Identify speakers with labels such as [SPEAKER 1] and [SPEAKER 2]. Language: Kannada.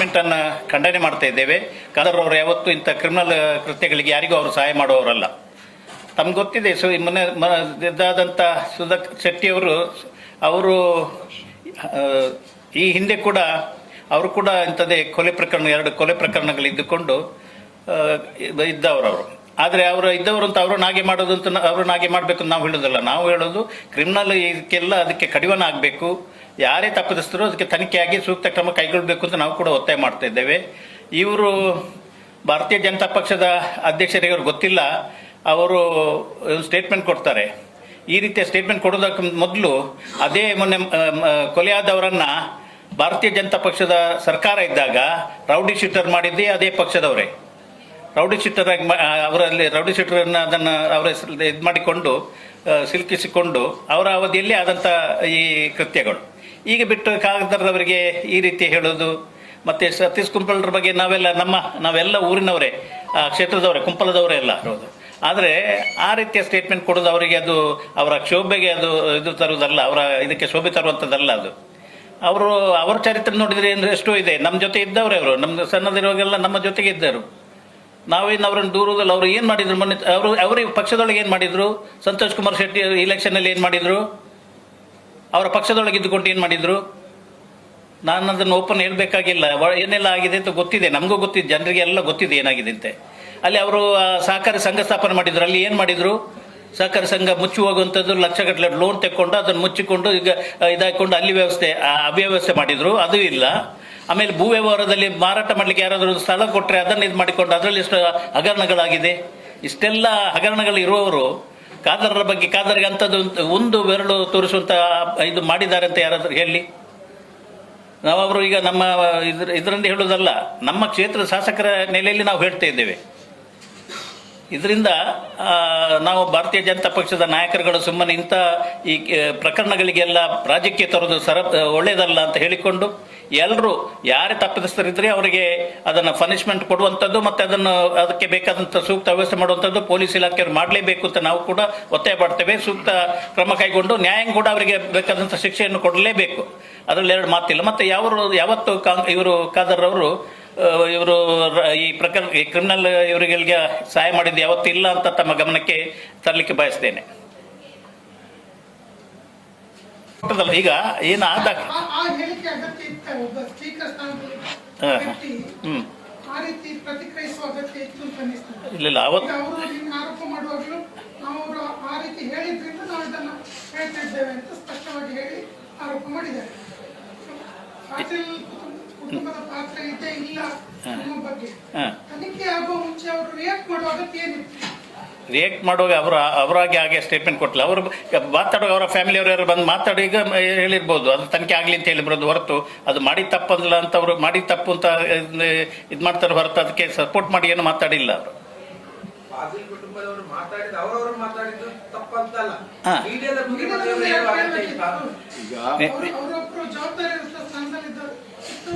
[SPEAKER 1] ಸ್ಟೇಟ್ಮೆಂಟನ್ನು ಖಂಡನೆ ಮಾಡ್ತಾ ಇದ್ದೇವೆ. ಖಾದರ್ ಅವರು ಯಾವತ್ತೂ ಇಂಥ ಕ್ರಿಮಿನಲ್ ಕೃತ್ಯಗಳಿಗೆ ಯಾರಿಗೂ ಅವರು ಸಹಾಯ ಮಾಡುವವರಲ್ಲ. ತಮ್ಗೆ ಗೊತ್ತಿದೆ, ಮೊನ್ನೆ ಇದಾದಂಥ ಸುಧಾಕರ್ ಶೆಟ್ಟಿಯವರು ಅವರು ಈ ಹಿಂದೆ ಕೂಡ ಅವರು ಕೂಡ ಇಂಥದ್ದೇ ಕೊಲೆ ಪ್ರಕರಣ 2 ಕೊಲೆ ಪ್ರಕರಣಗಳಿದ್ದುಕೊಂಡು ಇದ್ದವರು. ಆದರೆ ಅವರು ಇದ್ದವರು ಅಂತ ಅವ್ರನ್ನ ಹಾಗೆ ಮಾಡೋದು ಅಂತ ಅವ್ರನ್ನ ಹಾಗೆ ಮಾಡಬೇಕು ಅಂತ ನಾವು ಹೇಳೋದಲ್ಲ. ನಾವು ಹೇಳೋದು ಕ್ರಿಮಿನಲ್ ಇದಕ್ಕೆಲ್ಲ ಅದಕ್ಕೆ ಕಡಿವಾಣ ಆಗಬೇಕು. ಯಾರೇ ತಪ್ಪಿತಸ್ಥರು ಅದಕ್ಕೆ ತನಿಖೆಯಾಗಿ ಸೂಕ್ತ ಕ್ರಮ ಕೈಗೊಳ್ಳಬೇಕು ಅಂತ ನಾವು ಕೂಡ ಒತ್ತಾಯ ಮಾಡ್ತಾ ಇದ್ದೇವೆ. ಇವರು ಭಾರತೀಯ ಜನತಾ ಪಕ್ಷದ ಅಧ್ಯಕ್ಷರಿಗೆ ಅವ್ರಿಗೆ ಗೊತ್ತಿಲ್ಲ, ಅವರು ಸ್ಟೇಟ್ಮೆಂಟ್ ಕೊಡ್ತಾರೆ. ಈ ರೀತಿಯ ಸ್ಟೇಟ್ಮೆಂಟ್ ಕೊಡೋದಕ್ಕೆ ಮೊದಲು ಅದೇ ಮೊನ್ನೆ ಕೊಲೆಯಾದವರನ್ನ ಭಾರತೀಯ ಜನತಾ ಪಕ್ಷದ ಸರ್ಕಾರ ಇದ್ದಾಗ ರೌಡಿ ಶೀಟರ್ ಮಾಡಿದ್ದೇ ಅದೇ ಪಕ್ಷದವರೇ. ರೌಡಿ ಶೀಟರ್ ಆಗಿ ಅವರಲ್ಲಿ ರೌಡಿ ಶೀಟರನ್ನು ಅದನ್ನು ಅವರ ಇದು ಮಾಡಿಕೊಂಡು ಸಿಲುಕಿಸಿಕೊಂಡು ಅವರ ಅವಧಿಯಲ್ಲಿ ಆದಂಥ ಈ ಕೃತ್ಯಗಳು. ಈಗ ಬಿಟ್ಟು ಖಾದರ್ರವರಿಗೆ ಈ ರೀತಿ ಹೇಳೋದು, ಮತ್ತು ಸತೀಶ್ ಕುಂಪಲ್ರ ಬಗ್ಗೆ ನಾವೆಲ್ಲ ಊರಿನವರೇ, ಕ್ಷೇತ್ರದವರೇ, ಕುಂಪಲದವರೇ ಎಲ್ಲ ಇರೋದು. ಆದರೆ ಆ ರೀತಿಯ ಸ್ಟೇಟ್ಮೆಂಟ್ ಕೊಡೋದು ಅವರಿಗೆ ಅದು ಅವರ ಕ್ಷೋಭೆಗೆ ಅದು ಇದು ತರುವುದಲ್ಲ, ಅವರ ಇದಕ್ಕೆ ಶೋಭೆ ತರುವಂಥದ್ದಲ್ಲ ಅದು. ಅವರ ಚರಿತ್ರೆ ನೋಡಿದರೆ ಎಷ್ಟೋ ಇದೆ. ನಮ್ಮ ಜೊತೆ ಇದ್ದವರೇ ಅವರು, ನಮ್ಮ ಸಣ್ಣದಿರುವಾಗೆಲ್ಲ ನಮ್ಮ ಜೊತೆಗೆ ಇದ್ದರು. ನಾವೇನು ಅವರನ್ನು ದೂರುವುದಲ್ಲ. ಅವರು ಏನು ಮಾಡಿದ್ರು ಮೊನ್ನೆ ಅವರಿಗೆ ಪಕ್ಷದೊಳಗೆ ಏನು ಮಾಡಿದ್ರು? ಸಂತೋಷ್ ಕುಮಾರ್ ಶೆಟ್ಟಿ ಇಲೆಕ್ಷನಲ್ಲಿ ಏನು ಮಾಡಿದ್ರು? ಅವರ ಪಕ್ಷದೊಳಗೆ ಇದ್ದುಕೊಂಡು ಏನು ಮಾಡಿದ್ರು? ನಾನು ಅದನ್ನು ಓಪನ್ ಹೇಳಬೇಕಾಗಿಲ್ಲ. ಏನೆಲ್ಲ ಆಗಿದೆ ಅಂತ ಗೊತ್ತಿದೆ, ನಮಗೂ ಗೊತ್ತಿದೆ, ಜನರಿಗೆ ಎಲ್ಲ ಗೊತ್ತಿದೆ ಏನಾಗಿದೆ ಅಂತೆ. ಅಲ್ಲಿ ಅವರು ಸಹಕಾರಿ ಸಂಘ ಸ್ಥಾಪನೆ ಮಾಡಿದ್ರು. ಅಲ್ಲಿ ಏನು ಮಾಡಿದ್ರು? ಸಹಕಾರಿ ಸಂಘ ಮುಚ್ಚಿ ಹೋಗುವಂಥದ್ದು, ಲಕ್ಷಗಟ್ಟಲೆ ಲೋನ್ ತೆಕ್ಕೊಂಡು ಅದನ್ನು ಮುಚ್ಚಿಕೊಂಡು ಈಗ ಇದಾಕೊಂಡು ಅಲ್ಲಿ ಅವ್ಯವಸ್ಥೆ ಮಾಡಿದ್ರು, ಅದು ಇಲ್ಲ. ಆಮೇಲೆ ಭೂ ವ್ಯವಹಾರದಲ್ಲಿ ಮಾರಾಟ ಮಾಡಲಿಕ್ಕೆ ಯಾರಾದರೂ ಸ್ಥಳ ಕೊಟ್ಟರೆ ಅದನ್ನು ಇದು ಮಾಡಿಕೊಂಡು ಅದರಲ್ಲಿ ಎಷ್ಟು ಹಗರಣಗಳಾಗಿದೆ. ಇಷ್ಟೆಲ್ಲ ಹಗರಣಗಳು ಇರುವವರು ಖಾದರ್ರ ಬಗ್ಗೆ, ಖಾದರ್ಗೆ ಅಂಥದ್ದು ಒಂದು ಬೆರಳು ತೋರಿಸುವಂಥ ಇದು ಮಾಡಿದ್ದಾರೆ ಅಂತ ಯಾರಾದರೂ ಹೇಳಿ. ನಾವವರು ಈಗ ನಮ್ಮ ಇದರಿಂದ ಹೇಳೋದಲ್ಲ, ನಮ್ಮ ಕ್ಷೇತ್ರದ ಶಾಸಕರ ನೆಲೆಯಲ್ಲಿ ನಾವು ಹೇಳ್ತಾ ಇದ್ದೇವೆ. ಇದರಿಂದ ನಾವು ಭಾರತೀಯ ಜನತಾ ಪಕ್ಷದ ನಾಯಕರುಗಳು ಸುಮ್ಮನೆ ಇಂಥ ಈ ಪ್ರಕರಣಗಳಿಗೆಲ್ಲ ರಾಜಕೀಯ ತರೋದು ಒಳ್ಳೆಯದಲ್ಲ ಅಂತ ಹೇಳಿಕೊಂಡು ಎಲ್ಲರೂ ಯಾರೇ ತಪ್ಪಿತಸ್ಥರಿದ್ರೆ ಅವರಿಗೆ ಅದನ್ನು ಪನಿಷ್ಮೆಂಟ್ ಕೊಡುವಂಥದ್ದು ಮತ್ತು ಅದಕ್ಕೆ ಬೇಕಾದಂಥ ಸೂಕ್ತ ವ್ಯವಸ್ಥೆ ಮಾಡುವಂಥದ್ದು ಪೊಲೀಸ್ ಇಲಾಖೆಯವರು ಮಾಡಲೇಬೇಕು ಅಂತ ನಾವು ಕೂಡ ಒತ್ತಾಯ ಮಾಡ್ತೇವೆ. ಸೂಕ್ತ ಕ್ರಮ ಕೈಗೊಂಡು ನ್ಯಾಯ ಕೂಡ ಅವರಿಗೆ ಬೇಕಾದಂಥ ಶಿಕ್ಷೆಯನ್ನು ಕೊಡಲೇಬೇಕು, ಅದರಲ್ಲಿ 2 ಮಾತಿಲ್ಲ. ಮತ್ತು ಯಾವತ್ತು ಇವರು ಖಾದರ್ ಅವರು ಈ ಪ್ರಕರಣ ಕ್ರಿಮಿನಲ್ ಇವರಿಗೆ ಸಹಾಯ ಮಾಡಿದ್ದು ಯಾವತ್ತೂ ಇಲ್ಲ ಅಂತ ತಮ್ಮ ಗಮನಕ್ಕೆ ತರಲಿಕ್ಕೆ ಬಯಸ್ತೇನೆ. ಈಗ ಏನಾದಾಗ ಇಲ್ಲ ಅವತ್ತು ರಿಯಾಕ್ಟ್ ಮಾಡುವಾಗ ಅವರಾಗಿ ಹಾಗೆ ಸ್ಟೇಟ್ಮೆಂಟ್ ಕೊಟ್ಟಿಲ್ಲ. ಅವರು ಮಾತಾಡುವಾಗ ಅವರ ಫ್ಯಾಮಿಲಿಯವರು ಯಾರು ಬಂದು ಮಾತಾಡಿ ಈಗ ಹೇಳಿರ್ಬೋದು, ಅದು ತನಿಖೆ ಆಗಲಿ ಅಂತ ಹೇಳಿರ್ಬೋದು ಹೊರತು ಅದು ಮಾಡಿ ತಪ್ಪಲ್ಲ ಅಂತ ಅವರು ಮಾಡಿ ತಪ್ಪು ಅಂತ ಇದು ಮಾಡ್ತಾರೆ ಹೊರತು ಅದಕ್ಕೆ ಸಪೋರ್ಟ್ ಮಾಡಿ ಏನು ಮಾತಾಡಿಲ್ಲ ಅವರು.